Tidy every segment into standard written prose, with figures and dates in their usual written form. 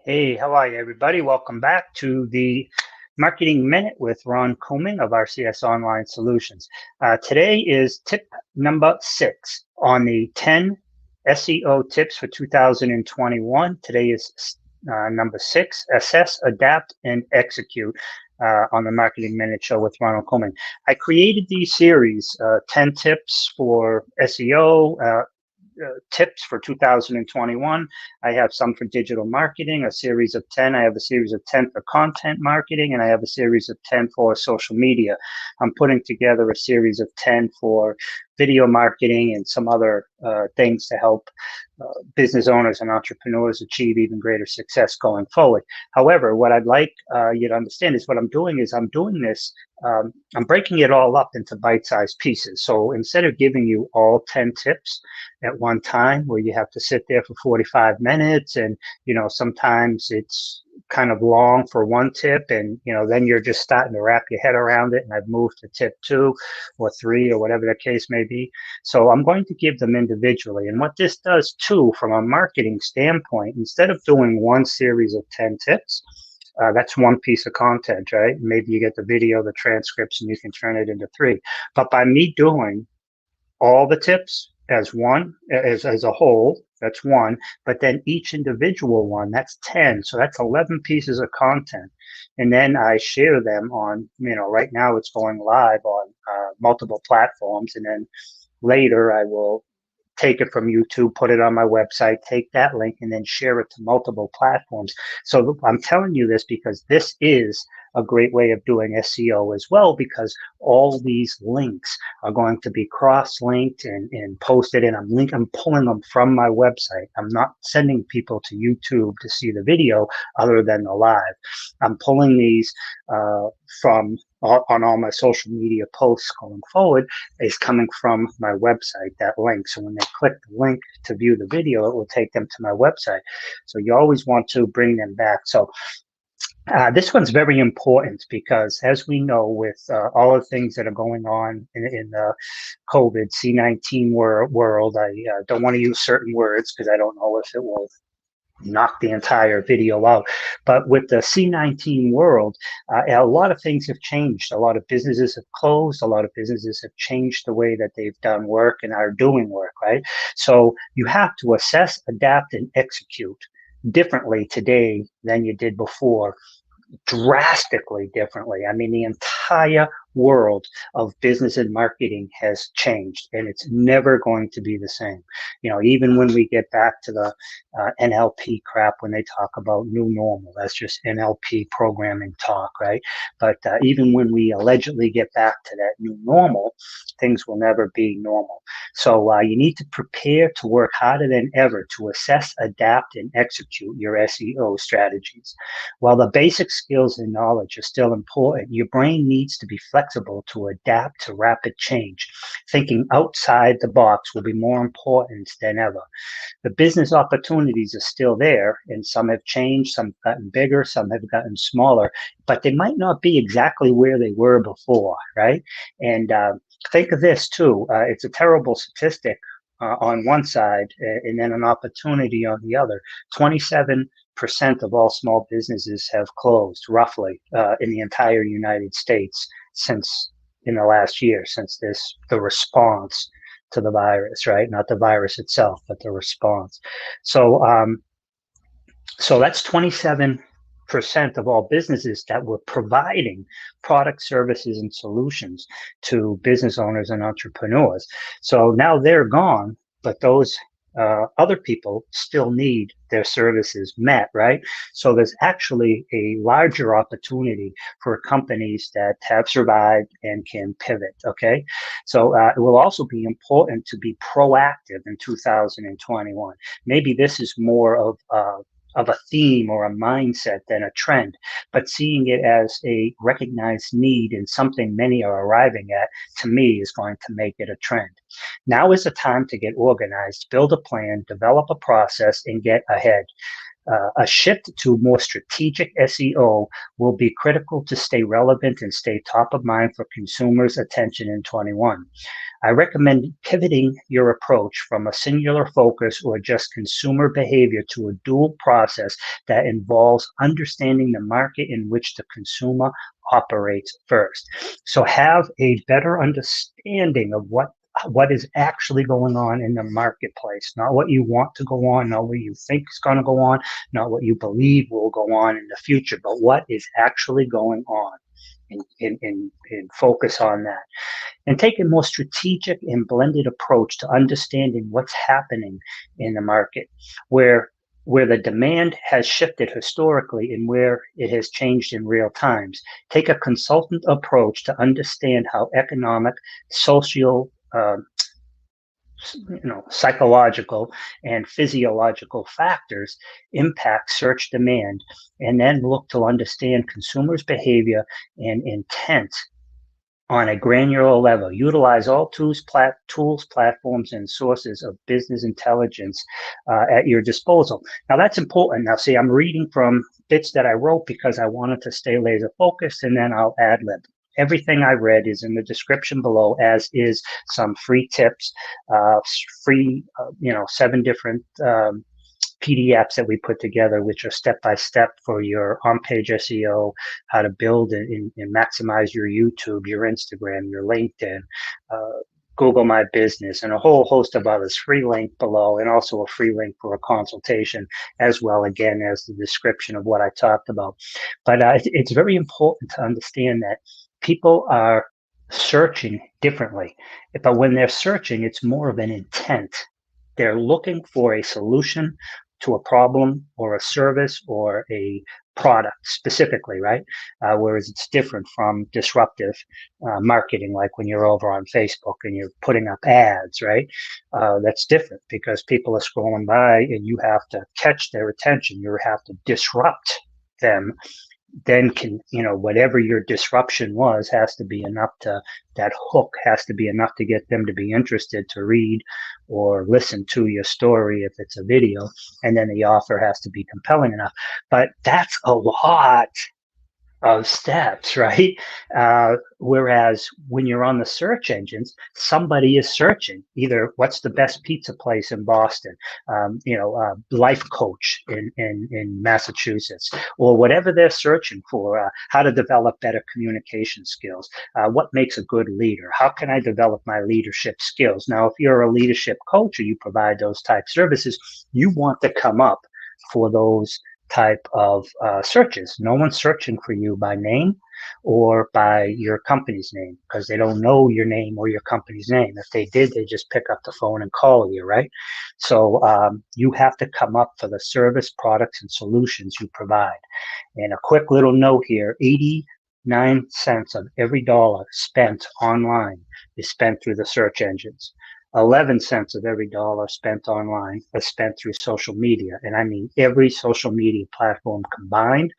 Hey, how are you, everybody? Welcome back to the Marketing Minute with Ron Couming of RCS Online Solutions. Today is tip number 6 on the 10 SEO tips for 2021. Today is number 6, assess, adapt, and execute. On the Marketing Minute show with Ronald Couming. I created these series, 10 tips for SEO, tips for 2021. I have some for digital marketing, a series of 10. I have a series of 10 for content marketing, and I have a series of 10 for social media. I'm putting together a series of 10 for video marketing and some other things to help business owners and entrepreneurs achieve even greater success going forward. However, what I'd like you to understand is what I'm doing is I'm breaking it all up into bite-sized pieces. So instead of giving you all 10 tips at one time where you have to sit there for 45 minutes and, sometimes it's kind of long for one tip and, then you're just starting to wrap your head around it. And I've moved to tip 2 or 3 or whatever the case may be. So I'm going to give them individually. And what this does too, from a marketing standpoint, instead of doing one series of 10 tips, that's one piece of content, right? Maybe you get the video, the transcripts, and you can turn it into 3. But by me doing all the tips as one, as a whole, that's 1. But then each individual one, that's 10. So that's 11 pieces of content. And then I share them on, right now it's going live on multiple platforms. And then later I will take it from YouTube, put it on my website, take that link, and then share it to multiple platforms. So I'm telling you this because this is a great way of doing SEO as well, because all these links are going to be cross-linked and posted, and I'm pulling them from my website. I'm not sending people to YouTube to see the video other than the live. I'm pulling these from on all my social media posts going forward is coming from my website, that link. So when they click the link to view the video, it will take them to my website. So you always want to bring them back. So this one's very important because, as we know, with all the things that are going on in the COVID C-19 world, I don't want to use certain words because I don't know if it will knock the entire video out. But with the C-19 world, a lot of things have changed. A lot of businesses have closed. A lot of businesses have changed the way that they've done work and are doing work, right? So you have to assess, adapt, and execute differently today than you did before. Drastically differently. I mean, the entire world of business and marketing has changed, and it's never going to be the same. Even when we get back to the NLP crap, when they talk about new normal, that's just NLP programming talk, right? But even when we allegedly get back to that new normal, things will never be normal. So you need to prepare to work harder than ever to assess, adapt, and execute your SEO strategies. While the basic skills and knowledge are still important, your brain needs to be flexible to adapt to rapid change. Thinking outside the box will be more important than ever. The business opportunities are still there, and some have changed, some have gotten bigger, some have gotten smaller, but they might not be exactly where they were before, right? And think of this too. It's a terrible statistic on one side and then an opportunity on the other. 27% of all small businesses have closed, roughly, in the entire United States since in the last year, since the response to the virus, right? Not the virus itself, but the response. So, so that's 27% of all businesses that were providing products, services, and solutions to business owners and entrepreneurs. So now they're gone, but those other people still need their services met, right? So there's actually a larger opportunity for companies that have survived and can pivot, okay? So it will also be important to be proactive in 2021. Maybe this is more of a theme or a mindset than a trend, but seeing it as a recognized need and something many are arriving at, to me, is going to make it a trend. Now is the time to get organized, build a plan, develop a process, and get ahead. A shift to more strategic SEO will be critical to stay relevant and stay top of mind for consumers' attention in 21. I recommend pivoting your approach from a singular focus or just consumer behavior to a dual process that involves understanding the market in which the consumer operates first. So have a better understanding of what is actually going on in the marketplace, not what you want to go on, not what you think is going to go on, not what you believe will go on in the future, but what is actually going on, and focus on that. And take a more strategic and blended approach to understanding what's happening in the market, where the demand has shifted historically and where it has changed in real times. Take a consultant approach to understand how economic, social, psychological and physiological factors impact search demand, and then look to understand consumers' behavior and intent on a granular level. Utilize all tools, platforms, and sources of business intelligence at your disposal. Now, that's important. Now, see, I'm reading from bits that I wrote because I wanted to stay laser focused, and then I'll ad lib. Everything I read is in the description below, as is some free tips, free, 7 different PDFs that we put together, which are step-by-step for your on-page SEO, how to build and maximize your YouTube, your Instagram, your LinkedIn, Google My Business, and a whole host of others. Free link below, and also a free link for a consultation as well, again, as the description of what I talked about. But it's very important to understand that people are searching differently. But when they're searching, it's more of an intent. They're looking for a solution to a problem or a service or a product specifically, right? Whereas it's different from disruptive marketing, like when you're over on Facebook and you're putting up ads, right? That's different because people are scrolling by and you have to catch their attention. You have to disrupt them. Then whatever your disruption was has to be enough that hook has to be enough to get them to be interested to read or listen to your story if it's a video, and then the offer has to be compelling enough. But that's a lot of steps, right? Whereas when you're on the search engines, somebody is searching either what's the best pizza place in Boston, life coach in Massachusetts, or whatever they're searching for, how to develop better communication skills, what makes a good leader, how can I develop my leadership skills? Now, if you're a leadership coach or you provide those type services, you want to come up for those type of searches. No one's searching for you by name or by your company's name, because they don't know your name or your company's name. If they did, they just pick up the phone and call you, right? So you have to come up for the service, products, and solutions you provide. And a quick little note here, 89 cents of every dollar spent online is spent through the search engines. 11 cents of every dollar spent online is spent through social media. And I mean every social media platform combined,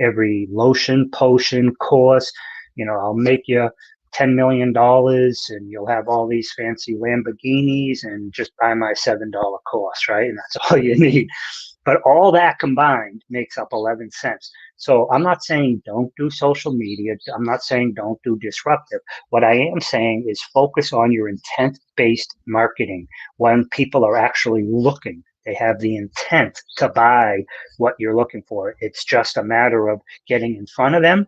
every lotion, potion, course. I'll make you $10 million and you'll have all these fancy Lamborghinis and just buy my $7 course, right? And that's all you need. But all that combined makes up 11 cents. So I'm not saying don't do social media. I'm not saying don't do disruptive. What I am saying is focus on your intent-based marketing when people are actually looking. They have the intent to buy what you're looking for. It's just a matter of getting in front of them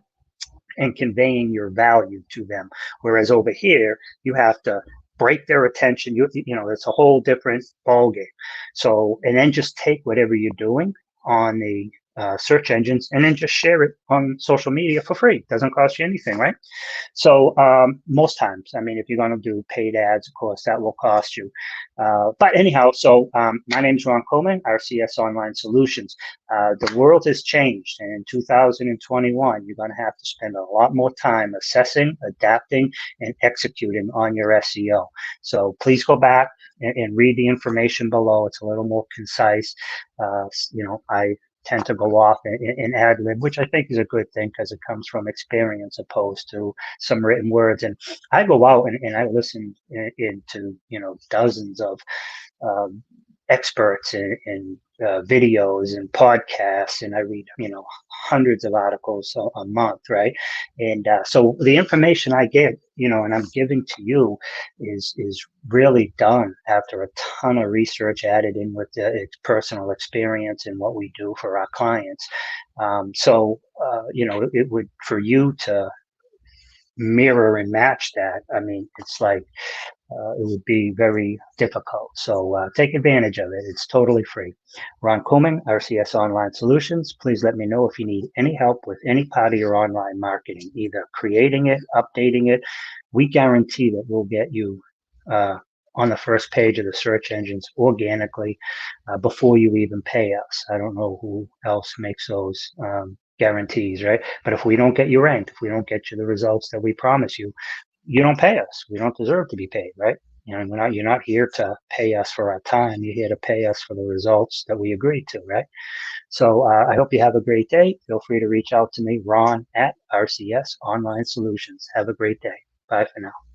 and conveying your value to them. Whereas over here, you have to break their attention. It's a whole different ballgame. So, and then just take whatever you're doing on the search engines and then just share it on social media for free. It doesn't cost you anything, right? So most times, I mean, if you're going to do paid ads, of course, that will cost you. But anyhow, so my name is Ron Couming, RCS Online Solutions. The world has changed, and in 2021, you're going to have to spend a lot more time assessing, adapting, and executing on your SEO. So please go back and read the information below. It's a little more concise. I tend to go off and ad lib, which I think is a good thing because it comes from experience opposed to some written words. And I go out and I listen into dozens of experts in videos and podcasts, and I read, hundreds of articles a month, right? And so the information I get, and I'm giving to you is really done after a ton of research added in with its personal experience and what we do for our clients. It would, for you to mirror and match that, I mean, it's like, it would be very difficult. So take advantage of it. It's totally free. Ron Couming, RCS Online Solutions. Please let me know if you need any help with any part of your online marketing, either creating it, updating it. We guarantee that we'll get you on the first page of the search engines organically before you even pay us. I don't know who else makes those guarantees, right? But if we don't get you ranked, if we don't get you the results that we promise you, you don't pay us. We don't deserve to be paid, right? You're not here to pay us for our time. You're here to pay us for the results that we agreed to, right? So I hope you have a great day. Feel free to reach out to me, Ron at RCS Online Solutions. Have a great day. Bye for now.